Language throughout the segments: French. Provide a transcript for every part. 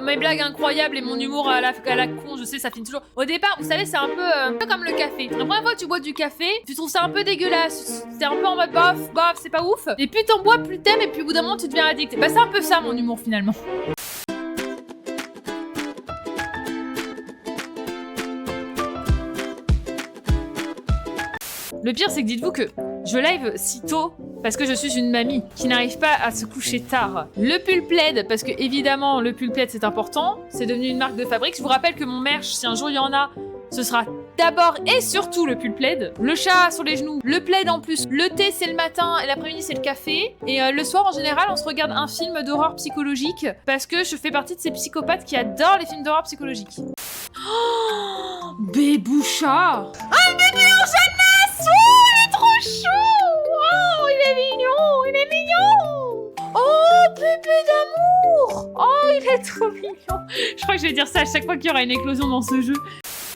Mes blagues incroyables et mon humour à la con, je sais, ça finit toujours. Au départ, vous savez, c'est un peu comme le café. La première fois que tu bois du café, tu trouves ça un peu dégueulasse. C'est un peu en mode bof, c'est pas ouf. Et plus t'en bois, plus t'aimes, et puis au bout d'un moment, tu deviens addict. Bah, c'est un peu ça mon humour finalement. Le pire, c'est que dites-vous que je live si tôt parce que je suis une mamie qui n'arrive pas à se coucher tard. Le pull plaid, parce que évidemment, le pull plaid, c'est important. C'est devenu une marque de fabrique. Je vous rappelle que mon merch, si un jour il y en a, ce sera d'abord et surtout le pull plaid. Le chat sur les genoux, le plaid en plus. Le thé, c'est le matin et l'après-midi, c'est le café. Et le soir, en général, on se regarde un film d'horreur psychologique parce que je fais partie de ces psychopathes qui adorent les films d'horreur psychologique. Oh, Bébouchard. Un bébé en jeunesse. Oh, il est trop chou. Oh, il est mignon, il est mignon. Oh, bébé d'amour. Oh, il est trop mignon. Je crois que je vais dire ça à chaque fois qu'il y aura une éclosion dans ce jeu.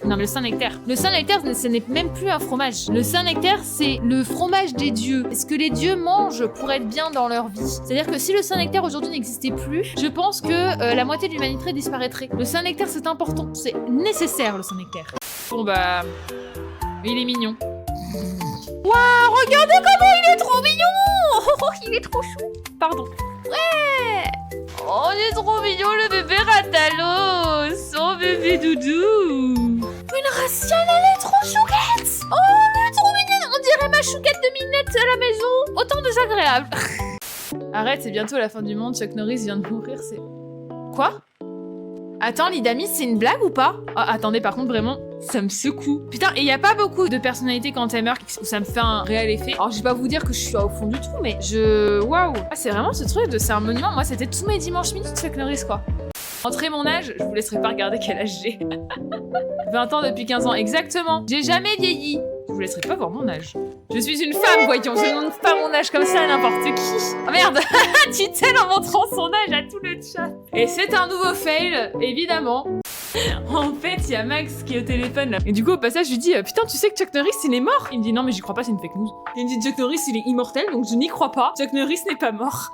Non, mais le Saint-Nectaire. Le Saint-Nectaire, ce n'est même plus un fromage. Le Saint-Nectaire, c'est le fromage des dieux. Ce que les dieux mangent pour être bien dans leur vie. C'est-à-dire que si le Saint-Nectaire aujourd'hui n'existait plus, je pense que la moitié de l'humanité disparaîtrait. Le Saint-Nectaire, c'est important. C'est nécessaire, le Saint-Nectaire. Bon, bah... il est mignon. Waouh, regardez comment il est trop mignon. Oh, il est trop chou. Pardon. Ouais. Oh, il est trop mignon, le bébé Ratalos. Oh, bébé doudou. Une Raciane, elle est trop chouquette. Oh, elle est trop mignonne. On dirait ma chouquette de Minette à la maison. Autant désagréable. Arrête, c'est bientôt la fin du monde. Chuck Norris vient de mourir, c'est... Quoi? Attends, Lidamis, c'est une blague ou pas? Oh, attendez, par contre, vraiment, ça me secoue. Putain, et y a pas beaucoup de personnalités quand elles meurent où ça me fait un réel effet. Alors, je vais pas vous dire que je suis au fond du tout, mais waouh. Ah, c'est vraiment ce truc de... C'est un monument. Moi, c'était tous mes dimanches midi de Chuck Norris, quoi. Entrez mon âge, je vous laisserai pas regarder quel âge j'ai. 20 ans depuis 15 ans, exactement. J'ai jamais vieilli. Je vous laisserai pas voir mon âge. Je suis une femme, voyons. Je ne montre pas mon âge comme ça à n'importe qui. Oh merde, dit-elle en montrant son âge à tout le chat. Et c'est un nouveau fail, évidemment. En fait, il y a Max qui est au téléphone là. Et du coup, au passage, je lui dis putain, tu sais que Chuck Norris, il est mort? Il me dit non, mais j'y crois pas, c'est une fake news. Il me dit Chuck Norris, il est immortel, donc je n'y crois pas. Chuck Norris n'est pas mort.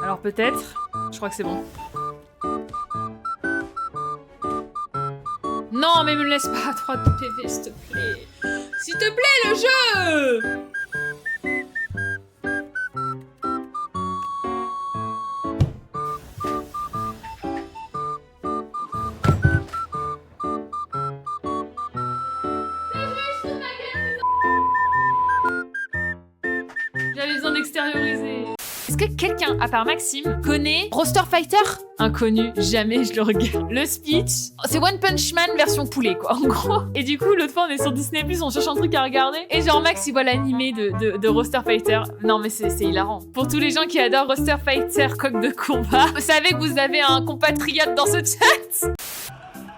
Alors peut-être, je crois que c'est bon. Non, mais me laisse pas à 3 PV, s'il te plaît. S'il te plaît, le jeu! J'avais besoin d'extérioriser. Est-ce que quelqu'un, à part Maxime, connaît Roster Fighter? Inconnu, jamais je le regarde. Le speech, c'est One Punch Man version poulet, quoi, en gros. Et du coup, l'autre fois, on est sur Disney+, on cherche un truc à regarder. Et genre, Max, il voit l'animé de Roster Fighter. Non, mais c'est hilarant. Pour tous les gens qui adorent Roster Fighter, coq de combat, vous savez que vous avez un compatriote dans ce chat.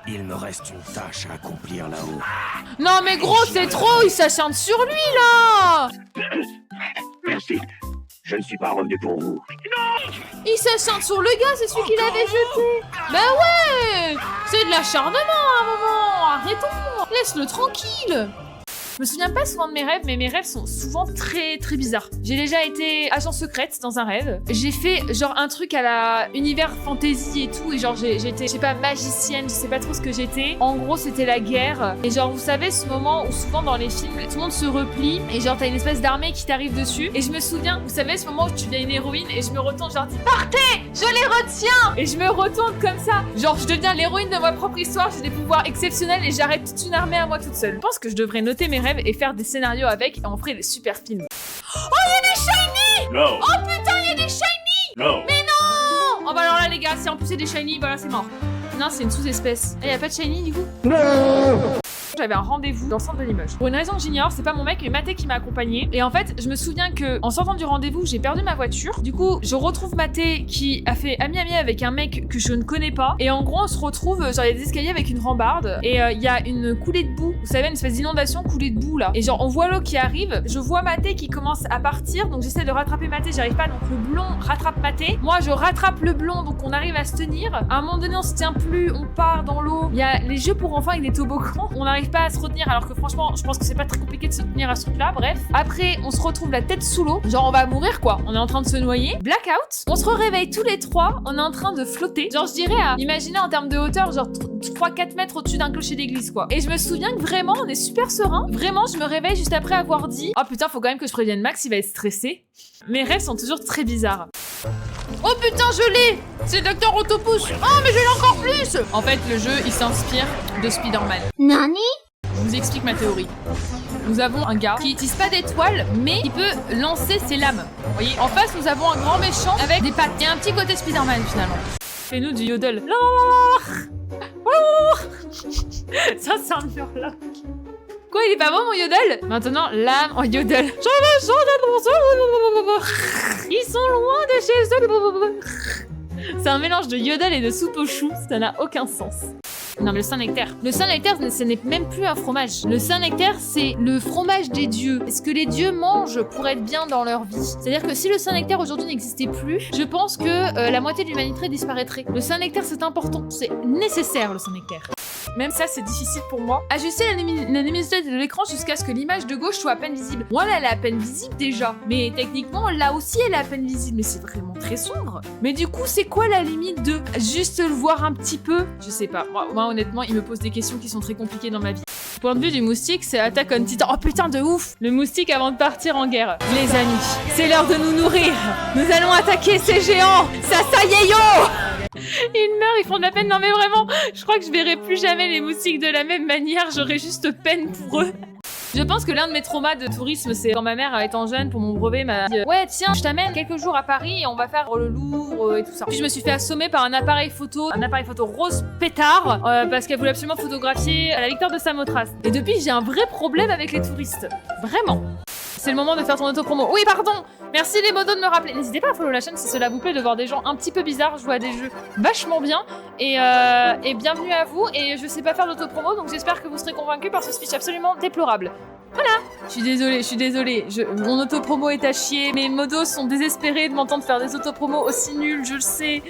Il me reste une tâche à accomplir là-haut. Non, mais gros, c'est trop, il s'acharne sur lui, là. Merci. Je ne suis pas revenu pour vous. Il s'acharne sur le gars, c'est celui qui l'avait jeté. Bah ouais, c'est de l'acharnement à un moment. Arrêtons, laisse-le tranquille. Je me souviens pas souvent de mes rêves, mais mes rêves sont souvent très très bizarres. J'ai déjà été agent secrète dans un rêve. J'ai fait genre un truc à la univers fantasy et tout, et genre j'étais, je sais pas, magicienne, je sais pas trop ce que j'étais. En gros, c'était la guerre. Et genre, vous savez, ce moment où souvent dans les films, tout le monde se replie, et genre t'as une espèce d'armée qui t'arrive dessus. Et je me souviens, vous savez, ce moment où tu deviens une héroïne, et je me retourne, genre dis partez, je les retiens. Et je me retourne comme ça. Genre, je deviens l'héroïne de ma propre histoire, j'ai des pouvoirs exceptionnels, et j'arrête toute une armée à moi toute seule. Je pense que je devrais noter mes rêves et faire des scénarios avec, et on ferait des super films. Oh, il y a des shiny! Non. Oh putain, il y a des shiny! Non. Mais non! Oh bah alors là les gars, si en plus c'est des shiny, bah là c'est mort. Non, c'est une sous-espèce. Et y a pas de shiny du coup? Non! J'avais un rendez-vous dans le centre de Limoges. Pour une raison que j'ignore, c'est pas mon mec, mais Mathé qui m'a accompagné. Et en fait, je me souviens que en sortant du rendez-vous, j'ai perdu ma voiture. Du coup, je retrouve Mathé qui a fait ami-ami avec un mec que je ne connais pas. Et en gros, on se retrouve, genre il y a des escaliers avec une rambarde. Et il y a une coulée de boue. Vous savez, une espèce d'inondation coulée de boue là. Et genre, on voit l'eau qui arrive. Je vois Mathé qui commence à partir. Donc j'essaie de rattraper Mathé, j'arrive pas. Donc le blond rattrape Mathé. Moi, je rattrape le blond. Donc on arrive à se tenir. À un moment donné, on se tient plus. On part dans l'eau. Il y a les jeux pour enfants avec des toboggans. On arrive n'arrive pas à se retenir, alors que franchement, je pense que c'est pas très compliqué de se tenir à ce truc-là. Bref. Après, on se retrouve la tête sous l'eau. Genre, on va mourir, quoi. On est en train de se noyer. Blackout. On se réveille tous les trois. On est en train de flotter. Genre, je dirais, imaginez en termes de hauteur, genre 3-4 mètres au-dessus d'un clocher d'église, quoi. Et je me souviens que vraiment, on est super serein. Vraiment, je me réveille juste après avoir dit « Oh putain, faut quand même que je prévienne Max, il va être stressé. » Mes rêves sont toujours très bizarres. Oh putain, je l'ai! C'est le Docteur Octopus! Oh, mais je l'ai encore plus! En fait, le jeu, il s'inspire de Spider-Man. Nani? Je vous explique ma théorie. Nous avons un gars qui n'utilise pas d'étoiles, mais il peut lancer ses lames. Vous voyez? En face, nous avons un grand méchant avec des pattes. Et un petit côté Spider-Man, finalement. Fais-nous du yodel. Ça, c'est un hurlement. Quoi, il est pas bon, mon yodel? Maintenant, lame en yodel. Ils sont loin de chez eux. C'est un mélange de yodel et de soupe aux choux. Ça n'a aucun sens. Non, mais le Saint-Nectaire. Le Saint-Nectaire, ce n'est même plus un fromage. Le Saint-Nectaire, c'est le fromage des dieux. Ce que les dieux mangent pour être bien dans leur vie. C'est-à-dire que si le Saint-Nectaire aujourd'hui n'existait plus, je pense que la moitié de l'humanité disparaîtrait. Le Saint-Nectaire, c'est important. C'est nécessaire, le Saint-Nectaire. Même ça, c'est difficile pour moi. Ajuster la luminosité de l'écran jusqu'à ce que l'image de gauche soit à peine visible. Moi, là, elle est à peine visible déjà. Mais techniquement, là aussi, elle est à peine visible. Mais c'est vraiment très sombre. Mais du coup, c'est quoi la limite de juste le voir un petit peu? Je sais pas. Moi, honnêtement, il me pose des questions qui sont très compliquées dans ma vie. Point de vue du moustique, c'est Attack on Titan. Oh putain, de ouf! Le moustique avant de partir en guerre. Les amis, c'est l'heure de nous nourrir. Nous allons attaquer ces géants. Sasayeyo! Ils meurent, ils font de la peine. Non mais vraiment, je crois que je verrai plus jamais les moustiques de la même manière. J'aurai juste peine pour eux. Je pense que l'un de mes traumas de tourisme, c'est quand ma mère, étant jeune, pour mon brevet, m'a dit « Ouais, tiens, je t'amène quelques jours à Paris et on va faire le Louvre et tout ça. » Puis je me suis fait assommer par un appareil photo rose pétard, parce qu'elle voulait absolument photographier la victoire de Samothrace. Et depuis, j'ai un vrai problème avec les touristes. Vraiment. C'est le moment de faire ton auto-promo. Oui, pardon! Merci les modos de me rappeler. N'hésitez pas à follow la chaîne si cela vous plaît de voir des gens un petit peu bizarres jouer à des jeux vachement bien. Et bienvenue à vous. Et je sais pas faire d'auto-promo, donc j'espère que vous serez convaincus par ce speech absolument déplorable. Voilà! Je suis désolée. Mon auto-promo est à chier. Mes modos sont désespérés de m'entendre faire des auto-promos aussi nuls, je le sais.